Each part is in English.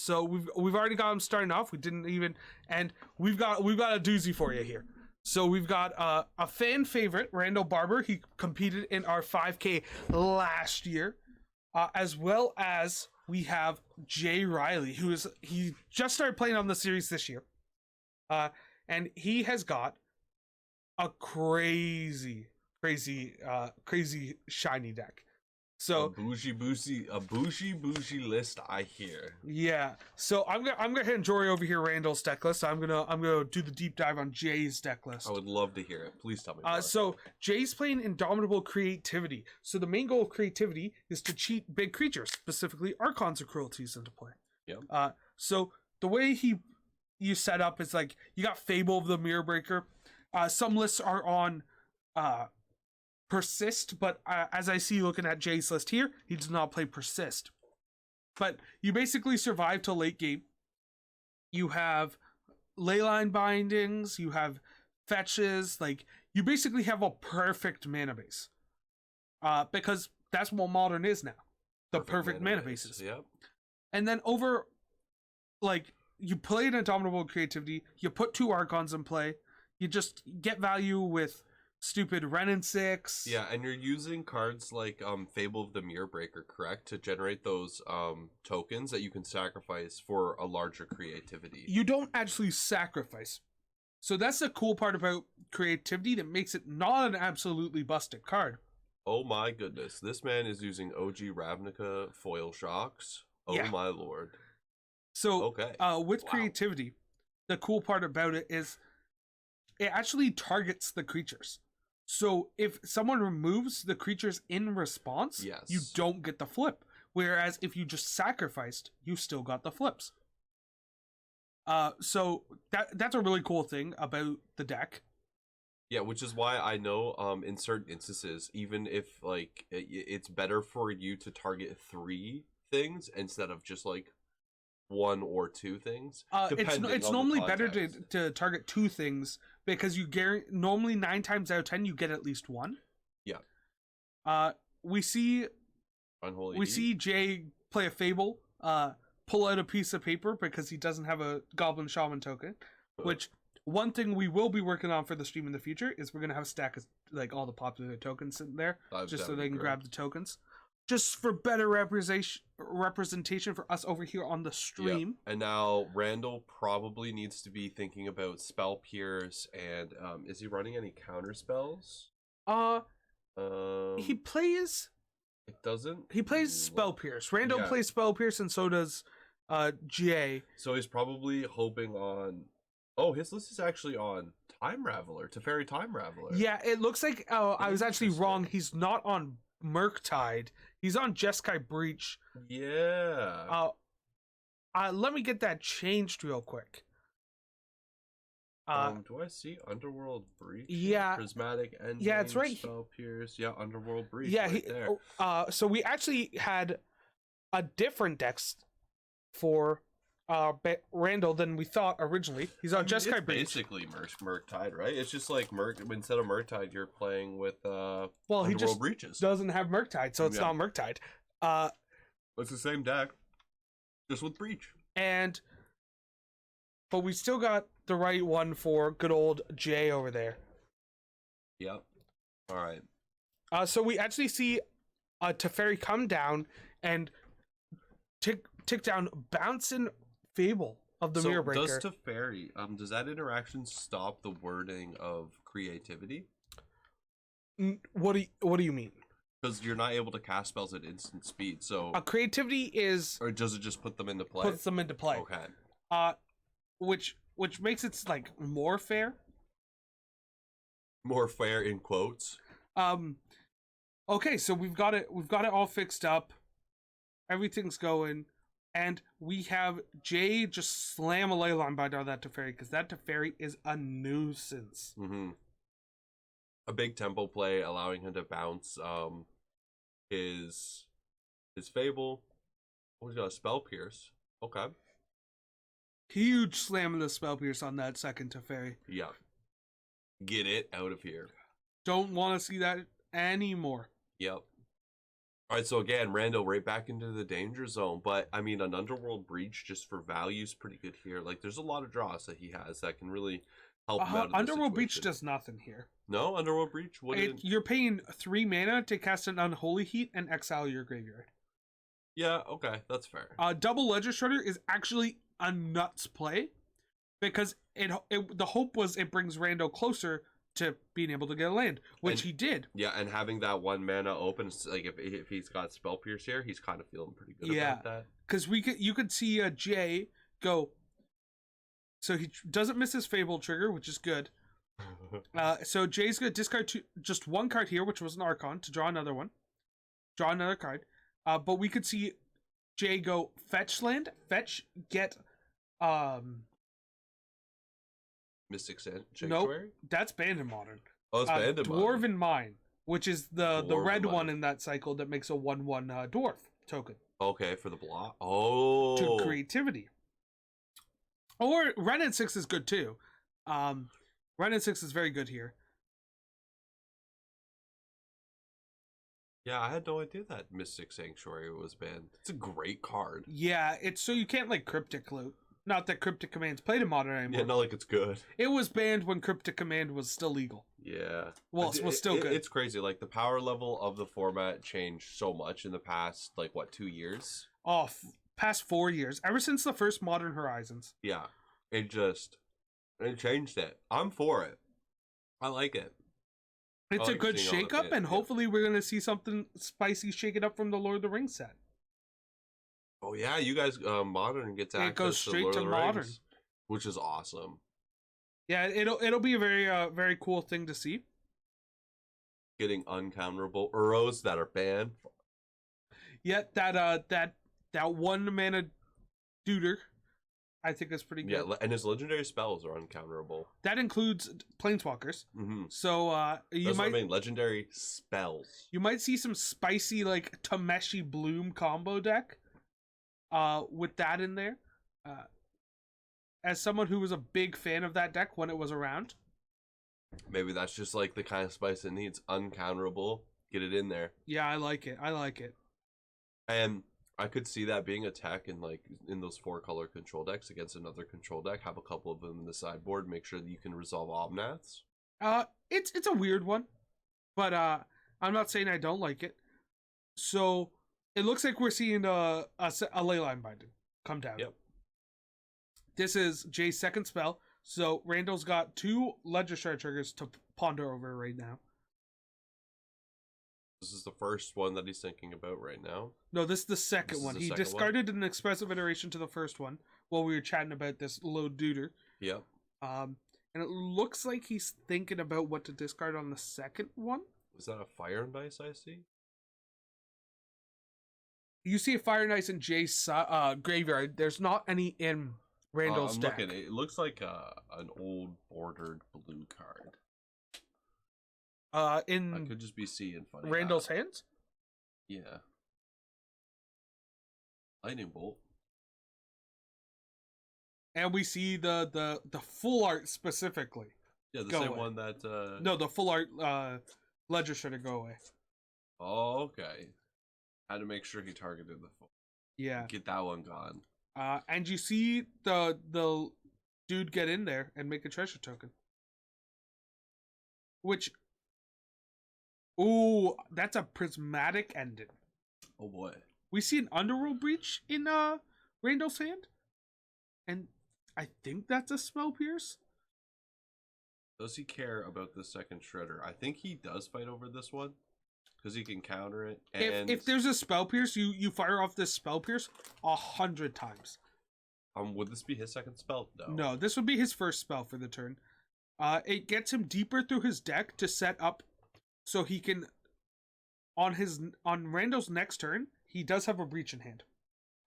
So we've already got him starting off. We didn't even, and we've got a doozy for you here. So we've got a fan favorite, Randall Barber. He competed in our 5K last year, as well as we have Jay Riley, he just started playing on the series this year, and he has got a crazy shiny deck. So a bougie list, I hear. Yeah. So I'm gonna hand Jory over here Randall's deck list. I'm gonna do the deep dive on Jay's deck list. I would love to hear it. Please tell me more. So Jay's playing Indomitable Creativity. So the main goal of Creativity is to cheat big creatures, specifically Archons of Cruelties, into play. Yeah. So the way you set up is like you got Fable of the Mirror Breaker. Some lists are on Persist, but as I see looking at Jay's list here, he does not play Persist. But you basically survive till late game. You have Leyline Bindings, you have fetches, like you basically have a perfect mana base. Because that's what Modern is now. The perfect mana bases. Yep. And then over, like, you play an Indomitable Creativity, you put 2 Archons in play, you just get value with stupid Ren and 6. Yeah, and you're using cards like Fable of the Mirror Breaker, correct, to generate those tokens that you can sacrifice for a larger creativity. You don't actually sacrifice. So that's the cool part about Creativity that makes it not an absolutely busted card. Oh my goodness, this man is using OG Ravnica foil shocks. Oh yeah. My lord. So okay. With Creativity, the cool part about it is it actually targets the creatures. So if someone removes the creatures in response, yes, you don't get the flip. Whereas if you just sacrificed, you still got the flips. So that's a really cool thing about the deck. Yeah, which is why I know in certain instances, even if like it's better for you to target 3 things instead of just like 1 or 2 things. It's normally better to target 2 things because you normally 9 times out of 10 you get at least 1. Yeah. We see Jay play a Fable, pull out a piece of paper because he doesn't have a Goblin Shaman token, which one thing we will be working on for the stream in the future is we're gonna have a stack of like all the popular tokens in there, just so they can grab the tokens. Just for better representation for us over here on the stream. Yep. And now Randall probably needs to be thinking about Spell Pierce and is he running any counter spells? He plays. It doesn't. He plays Spell Pierce. Randall plays Spell Pierce, and so does Jay. So he's probably hoping on. Oh, his list is actually on Time Raveler, Teferi Time Raveler. Yeah, it looks like. I was actually wrong. He's not on Murktide. He's on Jeskai Breach. Yeah. Let me get that changed real quick. Do I see Underworld Breach? Yeah. Prismatic Ending. Yeah, it's right. Spell Pierce. Yeah, Underworld Breach. Yeah. Right there. So we actually had a different deck for Randall than we thought originally. He's on Jeskai Breach. Basically Murktide, right? It's just like instead of Murktide, you're playing with well, he just Breaches. Doesn't have Murktide, so it's not Murktide. It's the same deck, just with Breach. But we still got the right one for good old Jay over there. Yep. All right. So we actually see Teferi come down and tick down Bouncing Fable of the Mirror Breaker. Does Teferi, does that interaction stop the wording of Creativity? What do you mean? Because you're not able to cast spells at instant speed, so Creativity is, or does it just put them into play? Puts them into play. Okay. Which makes it like more fair. More fair in quotes. Okay, so we've got it all fixed up. Everything's going. And we have Jay just slam a Leyline Bind on that Teferi, because that Teferi is a nuisance. Mm-hmm. A big tempo play, allowing him to bounce his Fable. Oh, he's got a Spell Pierce. Okay. Huge slam of the Spell Pierce on that second Teferi. Yeah. Get it out of here. Don't want to see that anymore. Yep. All right, so again, Rando right back into the danger zone. But I mean, an Underworld Breach just for value is pretty good here. Like, there's a lot of draws that he has that can really help him out of this Underworld Breach situation. does nothing here. No, Underworld Breach. You're paying 3 mana to cast an Unholy Heat and exile your graveyard. Yeah, okay, that's fair. Double Ledger Shredder is actually a nuts play because the hope was it brings Rando closer to being able to get a land, which he did. Yeah, and having that 1 mana open, like if he's got Spell Pierce here, he's kind of feeling pretty good about that. Because you could see Jay go. So he doesn't miss his Fable trigger, which is good. So Jay's gonna discard just 1 card here, which was an Archon, to draw another one. Draw another card. But we could see Jay go fetch land, get Mystic Sanctuary? Nope, that's banned in Modern. Oh, it's banned in Modern. Dwarven Mine, which is the red one in that cycle that makes a 1/1 dwarf token. Okay, for the block. Oh. To creativity. Or Ren and 6 is good too. Ren and 6 is very good here. Yeah, I had no idea that Mystic Sanctuary was banned. It's a great card. Yeah, it's so you can't like Cryptic Loot. Not that Cryptic Command's played in Modern anymore. Yeah, not like it's good. It was banned when Cryptic Command was still legal. Yeah. Well, it was still good. It's crazy. Like, the power level of the format changed so much in the past, like, what, 2 years? Oh, past 4 years. Ever since the first Modern Horizons. Yeah. It changed it. I'm for it. I like it. It's a good shakeup, and hopefully we're going to see something spicy shaken up from the Lord of the Rings set. Oh yeah, you guys, Modern gets access it goes straight to, to Modern, Rings, which is awesome. Yeah, it'll be a very cool thing to see. Getting uncounterable Uros that are banned. Yeah, that 1 mana Duder, I think is pretty good. Yeah, and his legendary spells are uncounterable. That includes Planeswalkers. Mm-hmm. So That's what I mean, legendary spells. You might see some spicy like Tameshi Bloom combo deck. With that in there, as someone who was a big fan of that deck when it was around, maybe that's just like the kind of spice it needs. Uncounterable, get it in there. Yeah, I like it. And I could see that being a tech in those 4-color control decks against another control deck. Have a couple of them in the sideboard. Make sure that you can resolve Omnaths. It's a weird one, but I'm not saying I don't like it. So. It looks like we're seeing a Leyline Binding come down. Yep. This is Jay's second spell, so Randall's got 2 Ledger Shard triggers to ponder over right now. This is the first one that he's thinking about right now. No, this is the second one. He discarded an expressive iteration to the first one while we were chatting about this low duder. Yep. And it looks like he's thinking about what to discard on the second one. Was that a Fire and Ice I see? You see a Fire and Ice in Jay's graveyard. There's not any in Randall's deck. Looking. It looks like an old bordered blue card. I could just be seeing funny. Randall's hands? Yeah. Lightning Bolt. And we see the full art specifically. Yeah, the same one that... No, the full art Ledger should go away. Oh, okay. Had to make sure he targeted the full. Yeah. Get that one gone. And you see the dude get in there and make a treasure token. Which... Ooh, that's a prismatic ending. Oh boy. We see an Underworld Breach in Randall's hand. And I think that's a Spell Pierce. Does he care about the second Shredder? I think he does fight over this one. Because he can counter it. And if there's a Spell Pierce, you fire off this Spell Pierce 100 times. Would this be his second spell? No. No, this would be his first spell for the turn. It gets him deeper through his deck to set up so he can on Randall's next turn, he does have a breach in hand.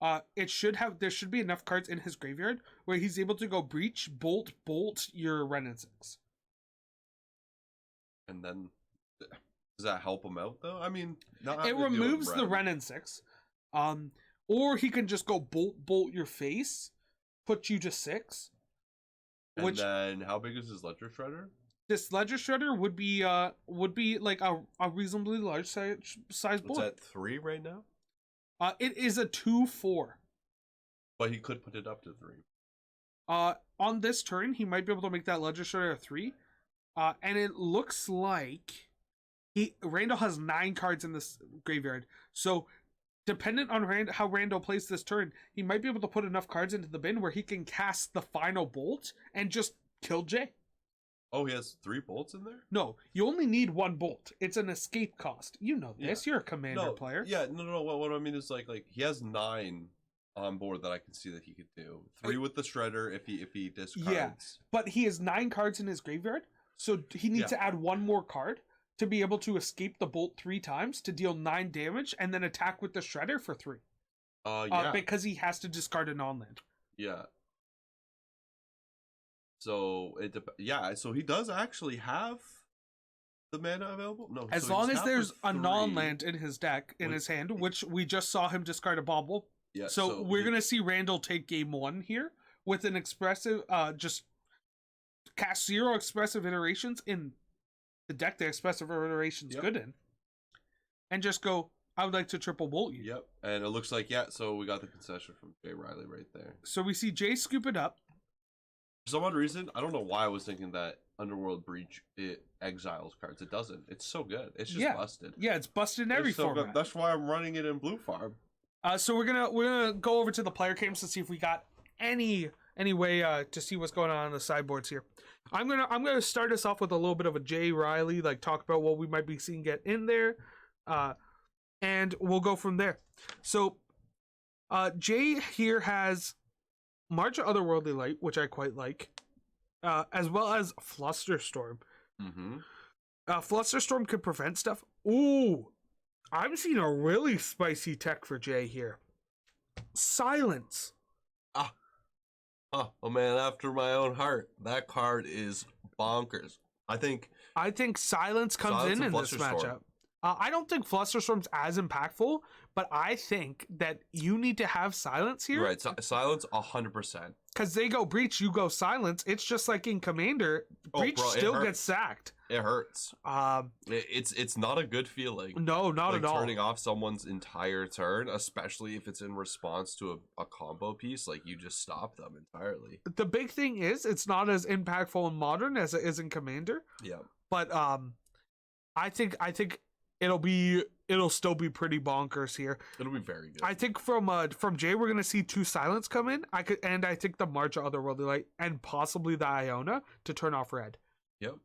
There should be enough cards in his graveyard where he's able to go breach, bolt your Ren and 6. And then does that help him out though? I mean, it removes the Ren and 6. Or he can just go bolt your face, put you to 6. And then how big is his Ledger Shredder? this Ledger Shredder would be like a reasonably large size It's board. at 3 right now, It is a 2/4. but he could put it up to 3. On this turn, he might be able to make that Ledger Shredder a 3. And it looks like Randall has 9 cards in this graveyard. So, dependent on how Randall plays this turn, he might be able to put enough cards into the bin where he can cast the final bolt and just kill Jay. Oh, he has 3 bolts in there? No, you only need 1 bolt. It's an escape cost. You know this. Yeah. You're a commander player. Yeah, no. What I mean is like he has 9 on board that I can see that he could do. 3 with the shredder if he discards. Yeah, but he has 9 cards in his graveyard, so he needs to add 1 more card to be able to escape the bolt 3 times to deal 9 damage and then attack with the shredder for 3. Yeah. Because he has to discard a non-land. Yeah. So so he does actually have the mana available. No, As so long he's as half there's with a 3. non-land in his deck, in his hand, which we just saw him discard a bauble. Yeah. So we're gonna see Randall take game 1 here with an expressive, just cast 0 expressive iterations in the deck. The expressive iteration's good in, and just go. I would like to triple bolt you. Yep. And it looks like so we got the concession from Jay Riley right there. So we see Jay scoop it up. For some odd reason, I don't know why I was thinking that Underworld Breach it exiles cards. It doesn't. It's so good. It's just busted. Yeah, it's busted in every format. Good. That's why I'm running it in Blue Farm. So we're gonna go over to the player cams to see if we got any way to see what's going on the sideboards here. I'm gonna start us off with a little bit of a Jay Riley, like talk about what we might be seeing get in there, and we'll go from there. So, Jay here has March of Otherworldly Light, which I quite like, as well as Flusterstorm. Mm-hmm. Flusterstorm could prevent stuff. Ooh, I'm seeing a really spicy tech for Jay here. Silence. Oh man, after my own heart. That card is bonkers. I think Silence comes in this matchup. I don't think Flusterstorm's as impactful, but I think that you need to have Silence here. Right, Silence 100%. Because they go Breach, you go Silence. It's just like in Commander, Breach still gets sacked. It hurts. It's not a good feeling. No, not at all. Turning off someone's entire turn, especially if it's in response to a combo piece, like you just stop them entirely. The big thing is it's not as impactful in Modern as it is in Commander. Yeah. But I think it'll still be pretty bonkers here. It'll be very good. I think from Jay we're gonna see 2 Silence come in. I think the March of Otherworldly Light and possibly the Iona to turn off red. Yep.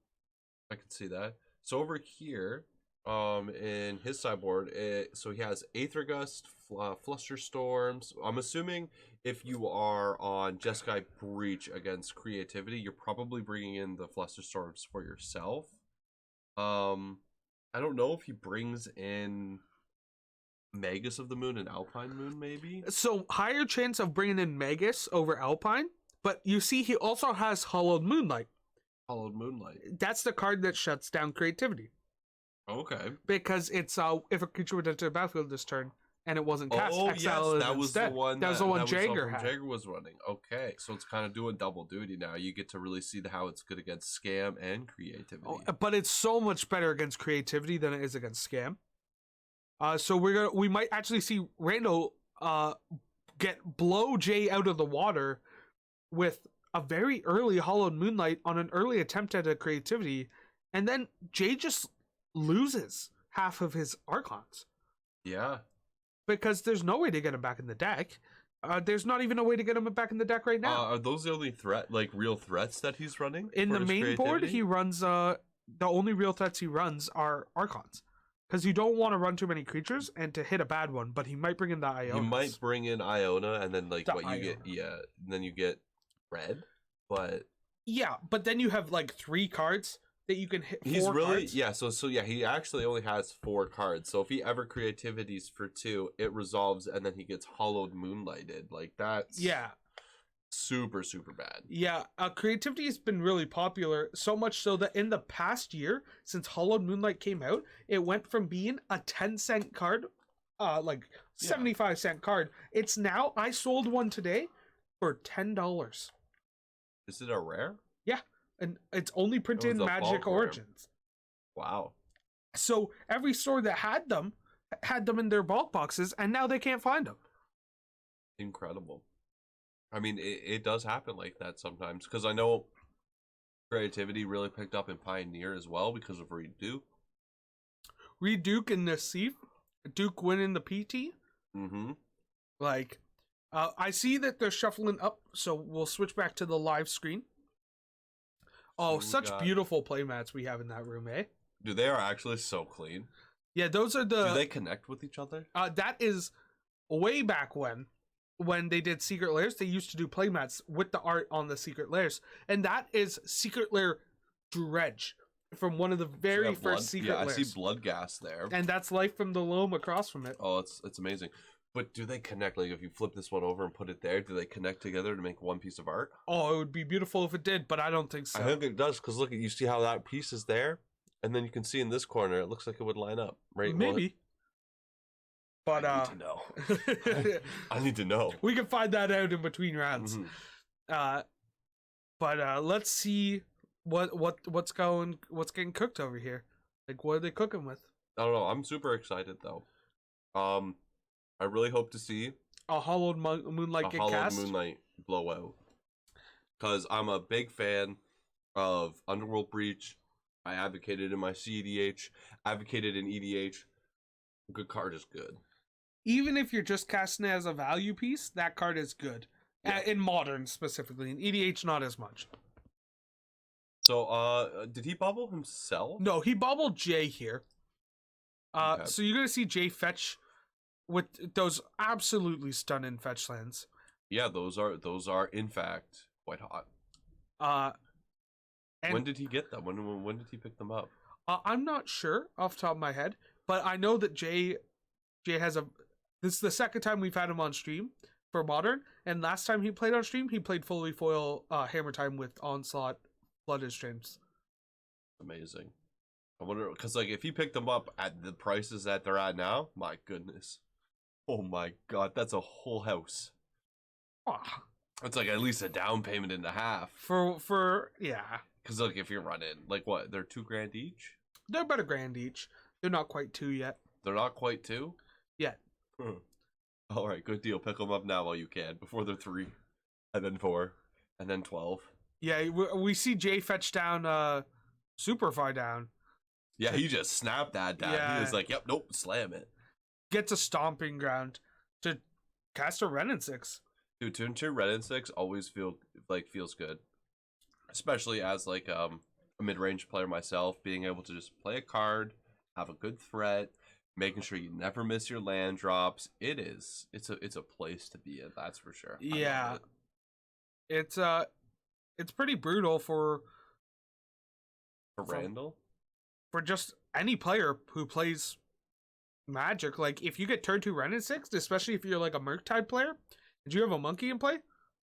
I can see that. So over here, in his sideboard, so he has Aether Gust, Flusterstorms. I'm assuming if you are on Jeskai Breach against Creativity, you're probably bringing in the Flusterstorms for yourself. I don't know if he brings in Magus of the Moon and Alpine Moon, maybe. So higher chance of bringing in Magus over Alpine, but you see he also has Hollowed Moonlight. Hollowed Moonlight. That's the card that shuts down Creativity. Okay. Because it's if a creature would enter the battlefield this turn and it wasn't cast, exile that was the one. That was the one Jagger had. Jagger was running. Okay, so it's kind of doing double duty now. You get to really see how it's good against Scam and Creativity. But it's so much better against Creativity than it is against Scam. So we might actually see Randall blow Jay out of the water with a very early Hollowed Moonlight on an early attempt at a Creativity, and then Jay just loses half of his Archons. Yeah. Because there's no way to get him back in the deck. There's not even a way to get him back in the deck right now. Are those the only real threats that he's running? In the main board, he runs, the only real threats he runs are Archons. Because you don't want to run too many creatures and to hit a bad one, but he might bring in the Iona. He might bring in Iona and then then you get red, but... Yeah, but then you have 3 cards that you can hit. He's really cards. He actually only has 4 cards. So if he ever Creativities for 2, it resolves and then he gets Hollowed Moonlighted. That's super, super bad. Yeah, Creativity has been really popular, so much so that in the past year, since Hollowed Moonlight came out, it went from being a 10-cent card, 75-cent card. It's now, I sold one today for $10. Is it a rare? Yeah. and it's only printed in a Magic bulk rare. Origins. Wow. So every store that had them in their bulk boxes, and now they can't find them. Incredible. I mean, it does happen like that sometimes, because I know creativity really picked up in Pioneer as well because of Reed Duke. Reed Duke and Nassif, Duke winning the PT. Mm-hmm. Like, I see that they're shuffling up, so we'll switch back to the live screen. Oh, So such beautiful playmats we have in that room, eh? Dude, they are actually so clean. Yeah, those are the... Do they connect with each other? That is way back when they did Secret Lairs, they used to do playmats with the art on the Secret Lairs. And that is Secret Lair Dredge from one of the very first Secret Lairs. I see blood gas there. And that's Life from the Loam across from it. Oh, it's amazing. But do they connect? Like, if you flip this one over and put it there, do they connect together to make one piece of art? Oh, it would be beautiful if it did, but I don't think so. I think it does, because look, you see how that piece is there? And then you can see in this corner, it looks like it would line up, right? Maybe. But I need to know. I need to know. We can find that out in between rounds. Mm-hmm. But let's see what's getting cooked over here. Like, what are they cooking with? I don't know. I'm super excited though. I really hope to see a Hollowed Moonlight get cast. Moonlight blowout, because I'm a big fan of Underworld Breach. I advocated in my CEDH, advocated in EDH. Good card is good. Even if you're just casting it as a value piece, that card is good. Yeah. In Modern specifically. In EDH, not as much. So, did he bubble himself? No, he bubbled Jay here. Okay. So you're going to see Jay fetch with those absolutely stunning fetch lands. Yeah, those are in fact quite hot. And when did he get them? When did he pick them up? I'm not sure off the top of my head, but I know that Jay has this is the second time we've had him on stream for Modern, and last time he played on stream, he played fully foil Hammer Time with Onslaught Flooded streams. Amazing. I wonder, because like if he picked them up at the prices that they're at now, my goodness. Oh my god, that's a whole house. Oh. It's like at least a down payment and a half. For yeah. Because look, if you're running, like what, they're $2,000 each? They're about $1,000 each. They're not quite 2 yet. They're not quite 2? Yet. All right, good deal. Pick them up now while you can, before they're 3, and then 4, and then 12. Yeah, we see Jay fetch down super far down. Yeah, he just snapped that down. Yeah. He was like, yep, nope, slam it. Gets a stomping ground to cast a Ren and 6. Dude, 2-2 Ren and 6 always feels good. Especially as like a mid-range player myself, being able to just play a card, have a good threat, making sure you never miss your land drops. It's a place to be in, that's for sure. Yeah. It's pretty brutal for Randall? For just any player who plays Magic. Like, if you get turn 2 Ren and 6, especially if you're like a Murktide player, and you have a monkey in play,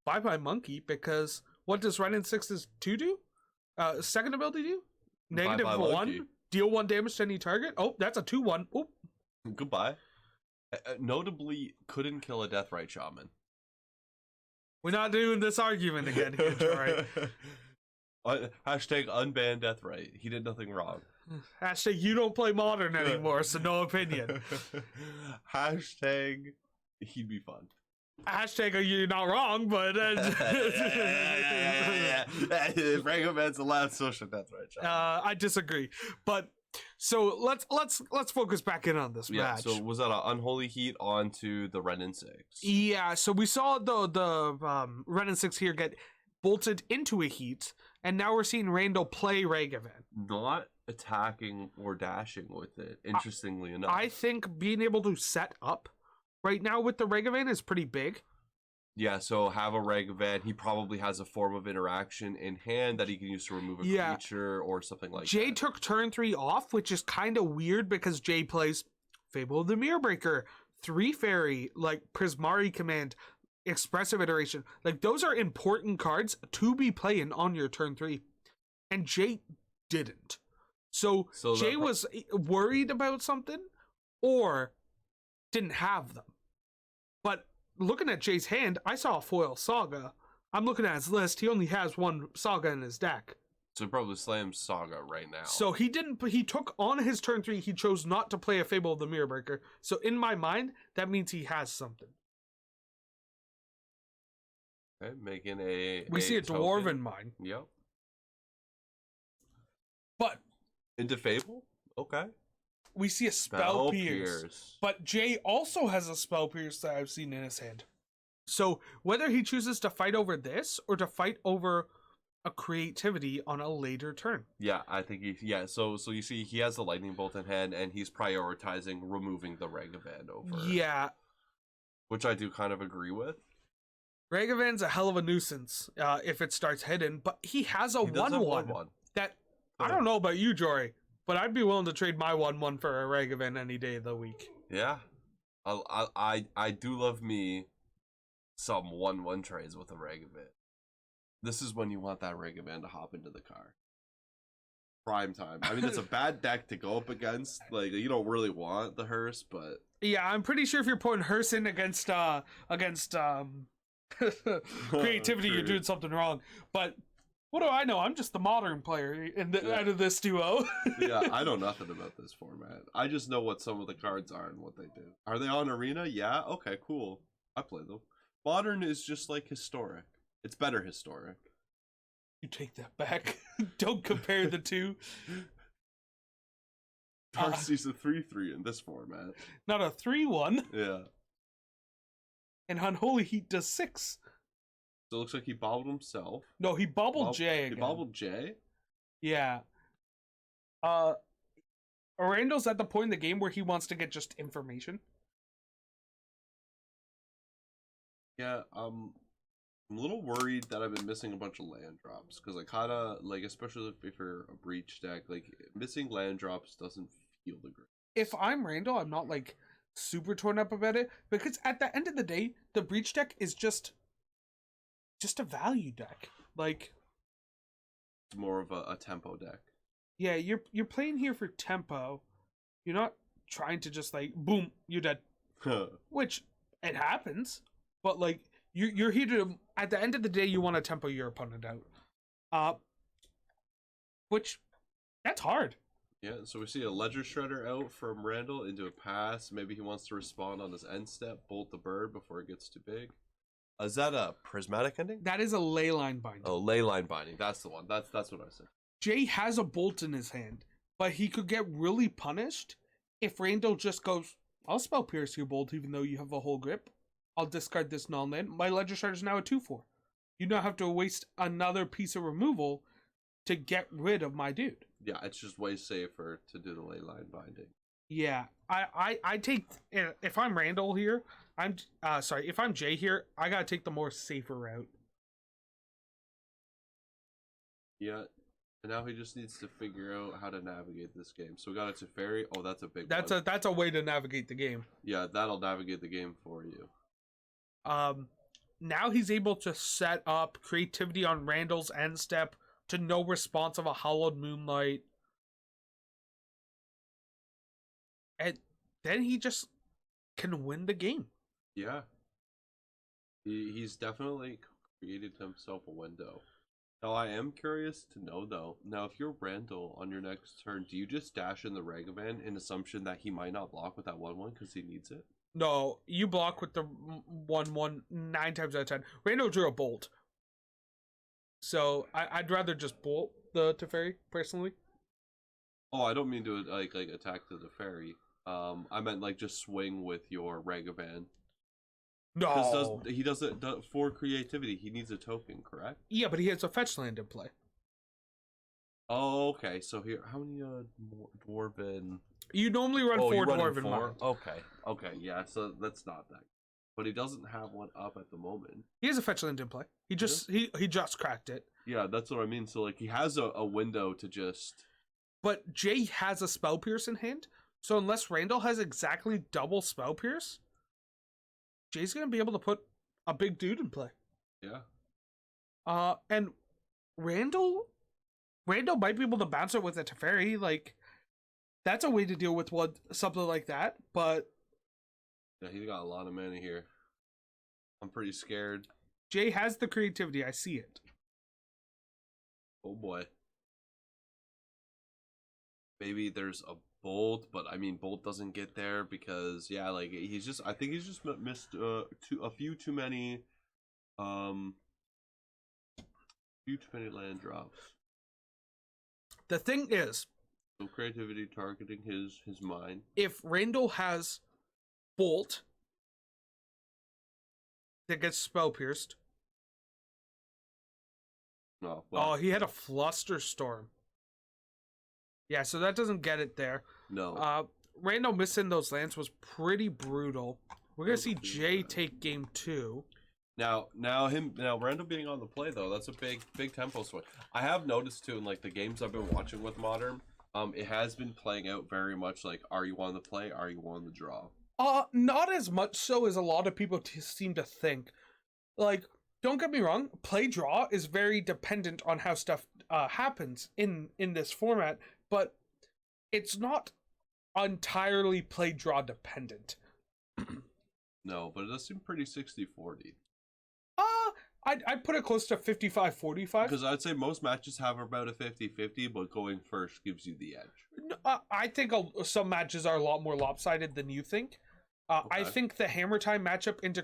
buy my monkey, because what does Ren and 6's 2 do? Second ability do? -1, deal 1 damage to any target. Oh, that's a 2/1. Oh, goodbye. Notably, couldn't kill a Deathrite Shaman. We're not doing this argument again here, Troy. Hashtag unban Deathrite. He did nothing wrong. Hashtag you don't play Modern anymore, so no opinion. Hashtag he'd be fun. Hashtag you're not wrong, but Frankoman's the last social Deathrite Shaman. I disagree, but so let's focus back in on this match. So was that an Unholy Heat onto the Ren and 6? Yeah, so we saw the Ren and 6 here get bolted into a heat, and now we're seeing Randall play Ragavan. Not attacking or dashing with it, interestingly enough. I think being able to set up right now with the Ragavan is pretty big. Yeah, so have a Ragavan. He probably has a form of interaction in hand that he can use to remove a creature or something like that. Jay took turn 3 off, which is kind of weird because Jay plays Fable of the Mirrorbreaker, 3 Fairy, like Prismari Command, Expressive Iteration. Like, those are important cards to be playing on your turn 3. And Jay didn't. So Jay was worried about something or didn't have them. But looking at Jay's hand, I saw a foil Saga. I'm looking at his list. He only has 1 Saga in his deck. So he probably slams Saga right now. So he didn't. He took on his turn 3. He chose not to play a Fable of the Mirror Breaker. So in my mind, that means he has something. Okay, making a. We see a token. Dwarven Mine. Yep. But into Fable. Okay. We see a Spell Pierce. But Jay also has a Spell Pierce that I've seen in his hand. So whether he chooses to fight over this or to fight over a creativity on a later turn. Yeah, I think so you see he has the lightning bolt in hand and he's prioritizing removing the Ragavan over. Yeah. Which I do kind of agree with. Ragavan's a hell of a nuisance if it starts hidden, but he has a 1/1 that I don't know about you, Jory, but I'd be willing to trade my 1/1 for a Ragavan any day of the week. Yeah. I do love me some 1/1 trades with a Ragavan. This is when you want that Ragavan to hop into the car. Prime time. I mean, it's a bad deck to go up against. Like, you don't really want the hearse, but yeah, I'm pretty sure if you're putting hearse in against creativity, you're doing something wrong. But what do I know? I'm just the modern player out of this duo. Yeah, I know nothing about this format. I just know what some of the cards are and what they do. Are they on Arena? Yeah. Okay. Cool. I play them. Modern is just like historic. It's better historic. You take that back. Don't compare the two. Darcy's a 3/3 in this format. Not a 3/1. Yeah. And Unholy Heat does 6. So it looks like he bobbled himself. No, he bobbled Jay again. He bobbled Jay? Yeah. Randall's at the point in the game where he wants to get just information. Yeah, I'm a little worried that I've been missing a bunch of land drops. Because I kind of, like, especially if you're a breach deck, like, missing land drops doesn't feel the great. If I'm Randall, I'm not, like, super torn up about it. Because at the end of the day, the breach deck is just a value deck. Like, it's more of a tempo deck. Yeah, you're playing here for tempo. You're not trying to just, like, boom, you're dead. Which, it happens. But, like, you're here to, at the end of the day, you want to tempo your opponent out. Which, that's hard. Yeah, so we see a Ledger Shredder out from Randall into a pass. Maybe he wants to respond on his end step, bolt the bird before it gets too big. Is that a prismatic ending? That is a Leyline Binding. Oh, Leyline Binding. That's the one. That's what I said. Jay has a bolt in his hand, but he could get really punished if Randall just goes, I'll spell Pierce your bolt even though you have a whole grip. I'll discard this non-land. My Ledger Shredder is now a 2/4. You don't have to waste another piece of removal to get rid of my dude. Yeah, it's just way safer to do the Leyline Binding. Yeah, I take, if I'm Randall here, if I'm Jay here, I gotta take the more safer route. Yeah, and now he just needs to figure out how to navigate this game. So we got a Teferi. Oh, that's a big one. That's a way to navigate the game. Yeah, that'll navigate the game for you. Now he's able to set up creativity on Randall's end step to no response of a Hallowed Moonlight. And then he just can win the game. Yeah. He's definitely created himself a window. Now, I am curious to know, though. Now, if you're Randall on your next turn, do you just dash in the Ragavan in assumption that he might not block with that 1/1 because he needs it? No, you block with the 1/1 9 times out of 10. Randall drew a bolt. So, I'd rather just bolt the Teferi, personally. Oh, I don't mean to, like attack the Teferi. I meant, like, just swing with your Ragavan. No. Because he does it for creativity. He needs a token, correct? Yeah, but he has a fetch land in play. Oh, okay. So here, how many Dwarven? You normally run 4 Dwarven Mine. Okay, yeah. So that's not that. But he doesn't have one up at the moment. He has a fetch land in play. He just cracked it. Yeah, that's what I mean. So like he has a window to just. But Jay has a Spell Pierce in hand, so unless Randall has exactly double Spell Pierce, Jay's gonna be able to put a big dude in play. Yeah. And Randall might be able to bounce it with a Teferi. Like, that's a way to deal with something like that. But yeah, he's got a lot of mana here. I'm pretty scared. Jay has the creativity. I see it. Oh boy. maybe there's a Bolt, but I mean Bolt doesn't get there because yeah, like he's just I think he's just missed a few too many land drops. The thing is, So creativity targeting his mind. if Randall has Bolt that gets spell pierced. Oh, well, he had a Flusterstorm. Yeah, so that doesn't get it there. No. Randall missing those lands was pretty brutal. We're gonna see Jay take game 2. Now Randall being on the play though, that's a big tempo swing. I have noticed too in like the games I've been watching with Modern, it has been playing out very much like, are you on the play, are you on the draw? Not as much so as a lot of people seem to think. Like, don't get me wrong, play draw is very dependent on how stuff happens in this format, but it's not entirely play draw dependent. No, but it does seem pretty 60-40. I'd put it close to 55-45. Because I'd say most matches have about a 50-50, but going first gives you the edge. I think some matches are a lot more lopsided than you think. Okay. I think the Hammer Time matchup into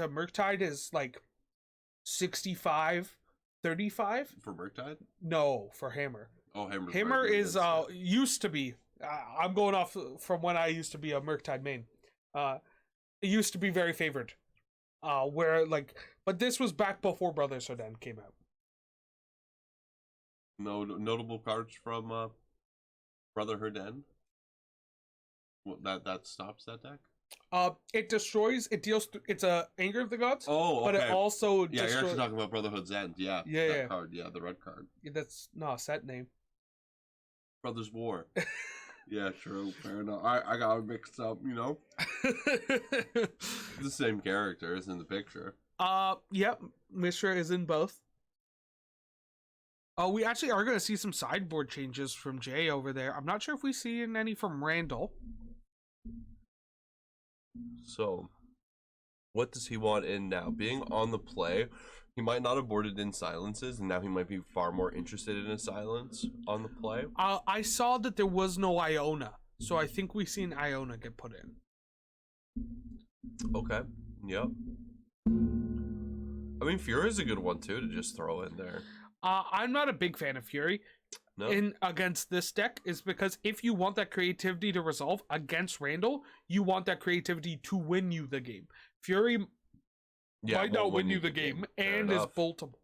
Murktide is like 65-35. For Murktide? No, for Hammer. Oh, Hammer is used to be. I'm going off from when I used to be a Murktide main. It used to be very favored. But this was back before Brother Soden came out. No notable cards from Brother Herden. Well, that stops that deck. It destroys. It deals. It's a Anger of the Gods. Oh, okay. But it also you're actually talking about Brotherhood's End. Yeah. Yeah. Card. Yeah, the red card. Yeah, that's not a set name. Brothers War. Yeah, true. Fair enough. I got it mixed up. You know. The same character is in the picture. Yep. Mishra is in both. Oh, we actually are going to see some sideboard changes from Jay over there. I'm not sure if we see any from Randall. So, what does he want in now? Being on the play, he might not have boarded in silences, and now he might be far more interested in a silence on the play. I saw that there was no Iona, so I think we've seen Iona get put in. Okay. Yep. I mean, Fury is a good one too to just throw in there. I'm not a big fan of Fury. No. Against this deck is because if you want that creativity to resolve against Randall, you want that creativity to win you the game. Fury might not win you the game and is boltable.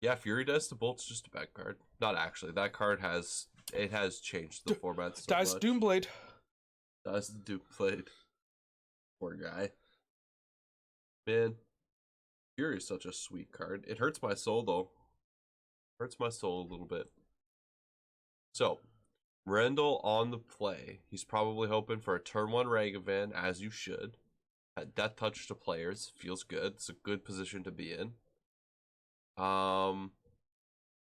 Yeah, Fury Dice to Bolt's just a bad card. Not actually. That card has changed the format so Dice much. Doomblade. Dice Doomblade. Poor guy. Man. Fury is such a sweet card. It hurts my soul though. Hurts my soul a little bit. So, Randall on the play. He's probably hoping for a turn 1 Ragavan, as you should. At Death Touch to players. Feels good. It's a good position to be in. And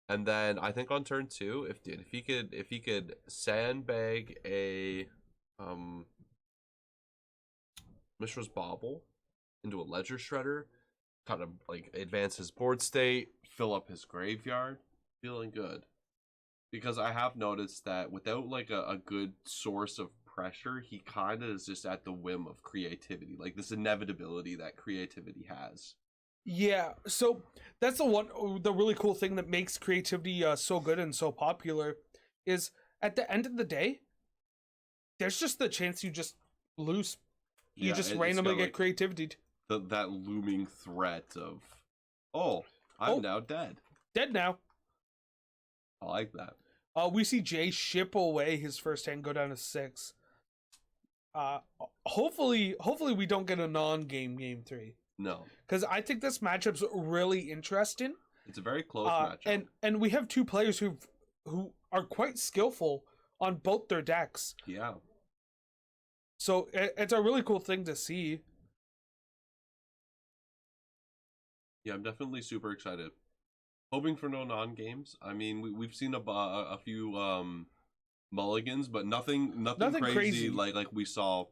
then I think on turn 2, if he could sandbag a Mishra's Bauble into a Ledger Shredder, kind of like advance his board state, fill up his graveyard, feeling good. Because I have noticed that without like a good source of pressure, he kind of is just at the whim of creativity, like this inevitability that creativity has. Yeah, so that's the really cool thing that makes creativity so good and so popular is at the end of the day, there's just the chance you just lose. You just randomly get creativity. That looming threat of, I'm now dead. Dead now. I like that. We see Jay ship away his first hand, go down to 6. Hopefully we don't get a non-game game 3. No, because I think this matchup's really interesting. It's a very close matchup, and we have two players who are quite skillful on both their decks. Yeah. So it's a really cool thing to see. Yeah, I'm definitely super excited. Hoping for no non-games. I mean, we've seen a few mulligans, but nothing crazy like we saw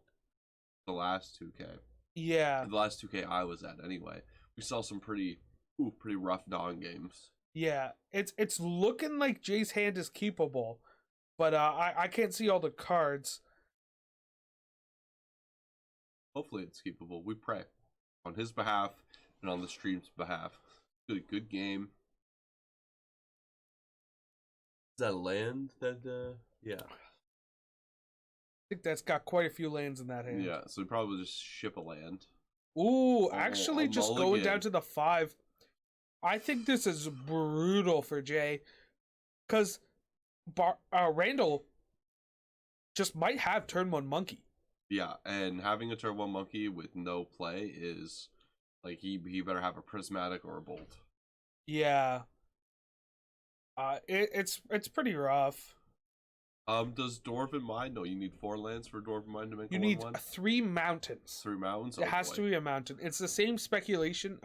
the last 2K. Yeah. The last 2K I was at anyway. We saw some pretty rough non-games. Yeah, it's looking like Jay's hand is keepable, but I can't see all the cards. Hopefully it's keepable. We pray on his behalf and on the stream's behalf. Good game. Is that a land that yeah. I think that's got quite a few lands in that hand. Yeah, so we probably just ship a land. Ooh, actually, a just mulligan. going down to the 5. I think this is brutal for Jay, because Randall just might have turn 1 monkey. Yeah, and having a turn 1 monkey with no play is like he better have a prismatic or a bolt. Yeah. It's pretty rough. Does Dwarven Mine? No, you need 4 lands for Dwarven Mine to make You a need 1/1? 3 mountains. 3 mountains? It has to be a mountain. It's the same speculation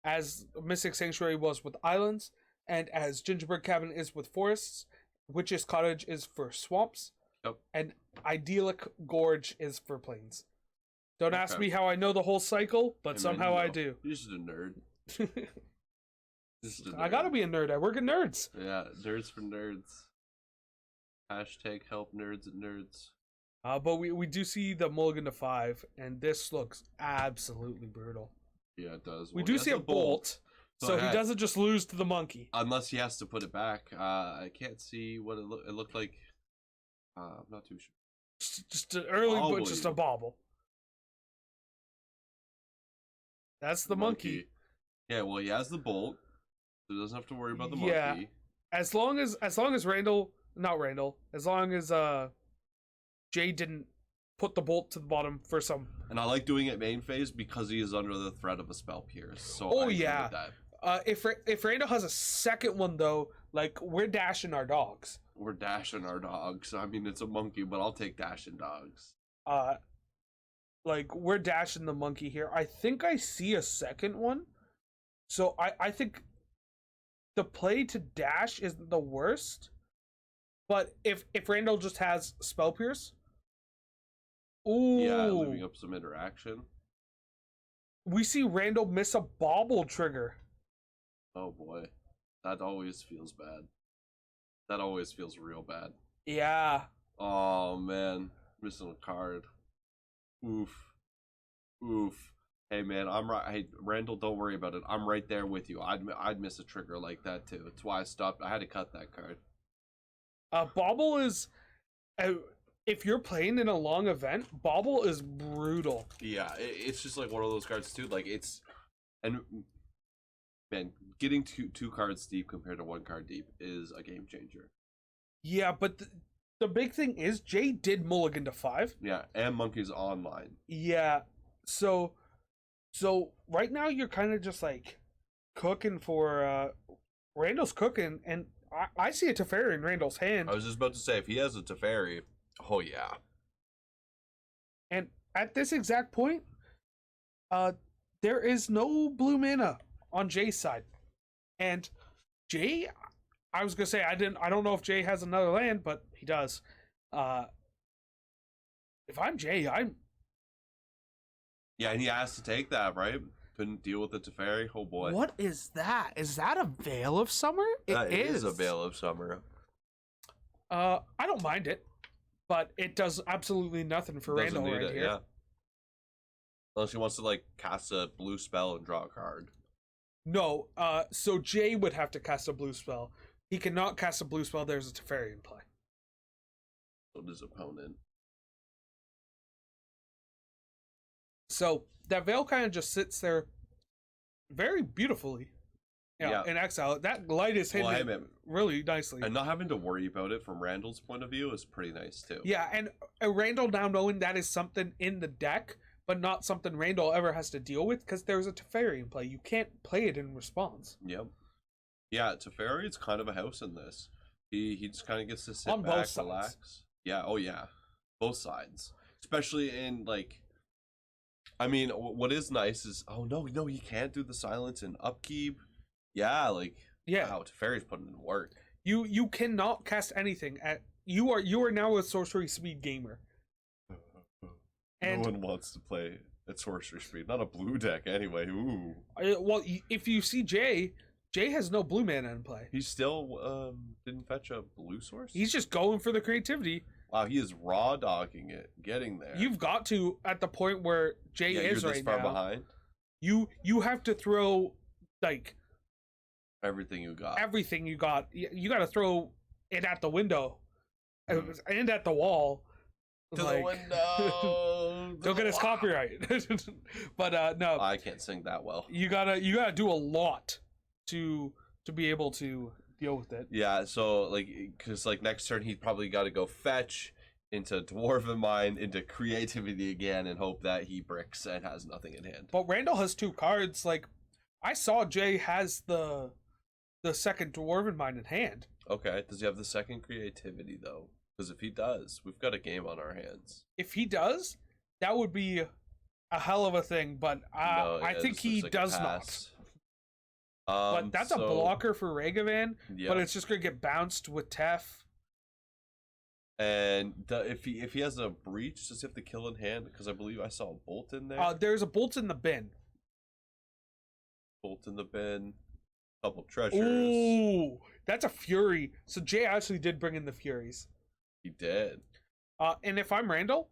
as Mystic Sanctuary was with islands, and as Gingerbread Cabin is with forests. Witch's Cottage is for swamps. Yep. And Idyllic Gorge is for plains. Don't ask Okay. me how I know the whole cycle, but Hey, man, somehow you I know. do. You're just a nerd. Just a I nerd. gotta be a nerd. I work at Nerds. Yeah, nerds for nerds. Hashtag help nerds at nerds. But we do see the mulligan to 5, and this looks absolutely brutal. Yeah, it does. We Well, do he has see a bolt, so but he doesn't just lose to the monkey. unless he has to put it back. I can't see what it looked like. I'm not too sure. Just an early, but Bobble just you. a bobble. That's the monkey. Yeah, well, he has the bolt, so he doesn't have to worry about the Yeah. monkey. As long as Randall, not Randall, as long as Jay didn't put the bolt to the bottom for some. And I like doing it main phase because he is under the threat of a spell pierce. So Oh, I agree yeah. with that. If Randall has a second one though, like we're dashing our dogs. We're dashing our dogs. I mean, it's a monkey, but I'll take dashing dogs. Like we're dashing the monkey here. I think I see a second one, so I think the play to dash isn't the worst. But if Randall just has spell pierce, ooh, Yeah, leaving up some interaction. we see Randall miss a bobble trigger. Oh boy, that always feels bad. That always feels real bad. Yeah. Oh man, missing a card. Oof. Hey man, I'm right. Hey Randall, don't worry about it. I'm right there with you. I'd miss a trigger like that too. That's why I stopped. I had to cut that card. Bobble is, if you're playing in a long event, Bobble is brutal. Yeah, it's just like one of those cards too. Like and man, getting two cards deep compared to 1 card deep is a game changer. Yeah, but the big thing is Jay did mulligan to 5. Yeah, and Monkey's online. Yeah, so right now you're kind of just like cooking for Randall's cooking, and I see a Teferi in Randall's hand. I was just about to say, if he has a Teferi, oh yeah. And at this exact point, there is no blue mana on Jay's side. And Jay, I was gonna say I don't know if Jay has another land, but he does. If I'm Jay, Yeah, and he has to take that, right? Couldn't deal with the Teferi. Oh boy. What is that? Is that a Veil of Summer? It is a Veil of Summer. I don't mind it, but it does absolutely nothing for Doesn't Randall need right it, here. yeah. Unless he wants to like cast a blue spell and draw a card. No, so Jay would have to cast a blue spell. He cannot cast a blue spell. There's a Teferi in play. So his opponent. So that Veil kind of just sits there very beautifully. Yeah. In exile. That light is hitting Well, hey, it man. really nicely. And not having to worry about it from Randall's point of view is pretty nice too. Yeah, and Randall now knowing that is something in the deck, but not something Randall ever has to deal with because there's a Teferi in play. You can't play it in response. Yep. Yeah, Teferi is kind of a house in this. He just kind of gets to sit On back, both sides. relax. Yeah, oh yeah. Both sides. Especially in like I mean, what is nice is no, he can't do the silence and upkeep. Yeah, like Yeah. wow, Teferi's putting in work. You cannot cast anything at you are now a sorcery speed gamer. And no one wants to play at sorcery speed. Not a blue deck anyway. Ooh. well, if you see Jay, Jay has no blue mana in play. He still didn't fetch a blue source? He's just going for the creativity. Wow, he is raw dogging it, getting there. You've got to, at the point where Jay is you're right this far now, behind. You have to throw, like... Everything you got. Everything you got. You got to throw it at the window. Mm. And at the wall. To the window. Don't get us copyright. But no. I can't sing that well. You gotta do a lot to be able to deal with it. Yeah, so like, because like next turn he probably got to go fetch into Dwarven Mine, into creativity again, and hope that he bricks and has nothing in hand. But Randall has 2 cards. Like, I saw Jay has the second Dwarven Mine in hand. Okay, does he have the second creativity though? Because if he does, we've got a game on our hands. If he does, that would be a hell of a thing. But I think he does not. But that's a blocker for Ragavan. Yeah. But it's just gonna get bounced with Tef. And if he has a breach, does he have to kill in hand? Because I believe I saw a bolt in there. There's a bolt in the bin. Bolt in the bin. Couple treasures. Ooh, that's a Fury. So Jay actually did bring in the Furies. He did. And if I'm Randall,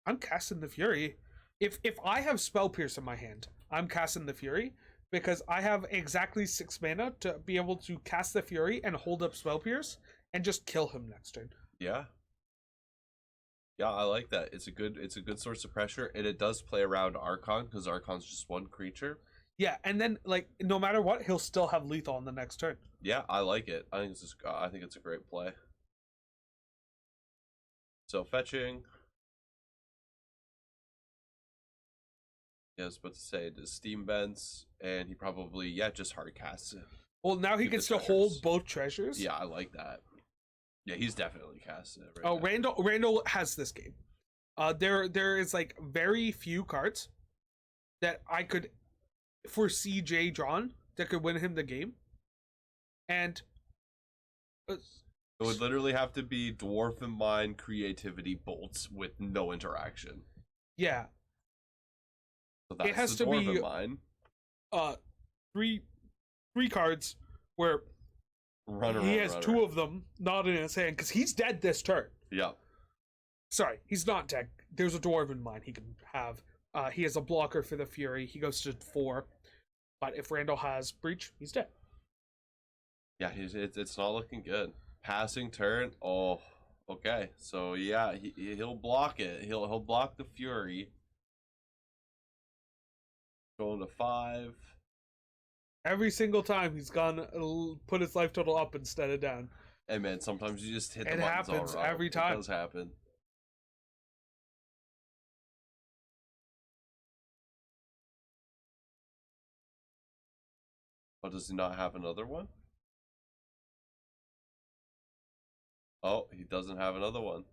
I'm casting the Fury. If I have Spell Pierce in my hand, I'm casting the Fury because I have exactly 6 mana to be able to cast the Fury and hold up Spell Pierce and just kill him next turn. Yeah. Yeah, I like that. It's a good source of pressure, and it does play around Archon because Archon's just 1 creature. Yeah, and then like no matter what, he'll still have lethal on the next turn. Yeah, I like it. I think it's a great play. So fetching. Yeah, I was about to say does Steam Vents, and he probably just hard casts it. Well, now he can still hold both treasures. Yeah, I like that. Yeah, he's definitely casting it right now. Randall has this game. There is like very few cards that I could foresee Jay drawn that could win him the game. And it would literally have to be Dwarven Mine creativity bolts with no interaction. Yeah. So that's it has the to Dwarven be Mine. Three cards where he has 2 of them not in his hand because he's dead this turn. Yeah. Sorry, he's not dead. There's a Dwarven Mine he can have. He has a blocker for the Fury. He goes to 4. But if Randall has Breach, he's dead. Yeah, it's not looking good. Passing turn. Oh, okay. So yeah, he'll block it. He'll block the Fury. Going to 5. Every single time he's gone put his life total up instead of down. Hey man, sometimes you just hit the it buttons all happens wrong. every time. It does happen. Oh, does he not have another one? Oh, he doesn't have another one.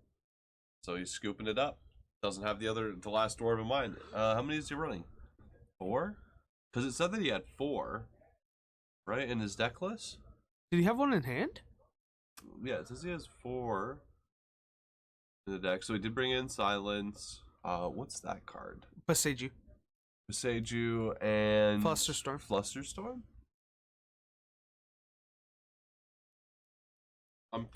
So he's scooping it up. Doesn't have the last Dwarven Mine. How many is he running? 4? Because it said that he had 4, right, in his deck list? Did he have one in hand? Yeah, it says he has 4 in the deck. So he did bring in Silence. What's that card? Beseiju and Flusterstorm. Flusterstorm?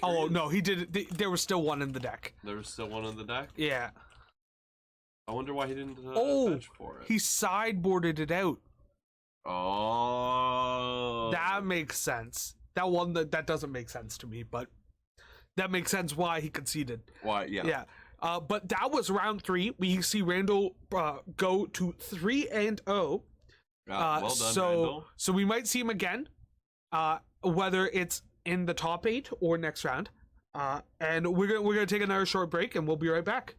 Oh no, he did. There was still one in the deck. There was still one in the deck? Yeah. I wonder why he didn't fetch for it. He sideboarded it out. Oh. That makes sense. That doesn't make sense to me, but that makes sense why he conceded. Why? Yeah. Yeah. But that was round 3. We see Randall go to 3-0. Well done, Randall. So we might see him again, whether it's in the top 8 or next round. And we're gonna take another short break, and we'll be right back.